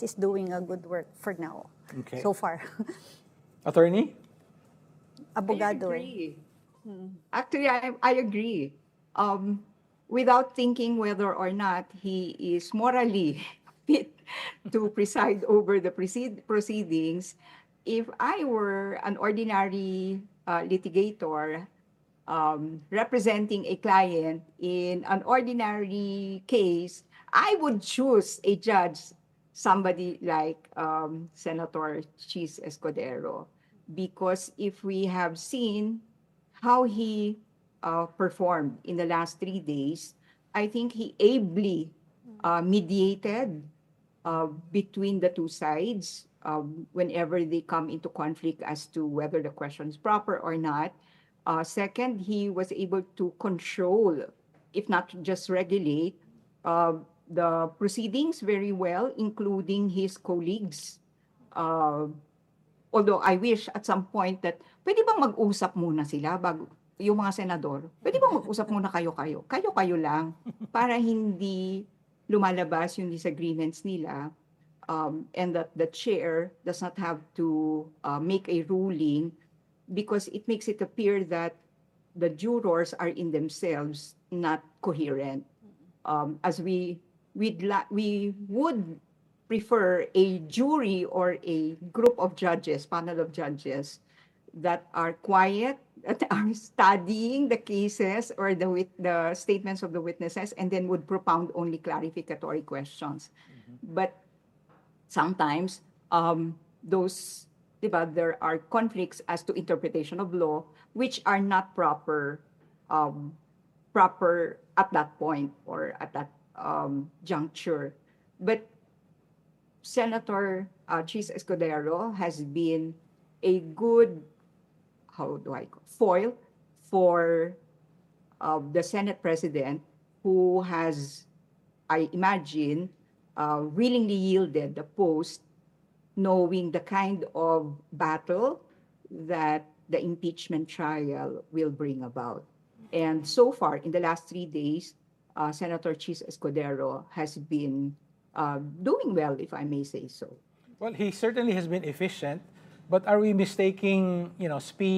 is doing a good work for now. Okay. So far. Attorney? Abogado. I agree. Actually, I agree. Without thinking whether or not he is morally fit to preside over the proceedings, if I were an ordinary litigator representing a client in an ordinary case, I would choose a judge, somebody like Senator Chis Escudero, because if we have seen how he performed in the last 3 days, I think he ably mediated between the two sides whenever they come into conflict as to whether the question is proper or not. Second, he was able to control, if not just regulate, uh, the proceedings very well, including his colleagues. Uh, Although I wish at some point that pwede bang mag-usap muna sila bago yung mga senador, pwede bang mag-usap muna kayo-kayo? Kayo-kayo lang para hindi lumalabas yung disagreements nila, and that the chair does not have to make a ruling because it makes it appear that the jurors are in themselves not coherent. As we would prefer a jury or a group of judges, panel of judges that are quiet, that are studying the cases or the statements of the witnesses, and then would propound only clarificatory questions. But sometimes those, diba, there are conflicts as to interpretation of law which are not proper at that point or at that juncture. But Senator Chis Escudero has been a good, how do I call, foil for the Senate President, who has, I imagine, willingly yielded the post, knowing the kind of battle that the impeachment trial will bring about. And so far, in the last 3 days, Senator Chis Escudero has been doing well, if I may say so. Well, he certainly has been efficient, but are we mistaking, speed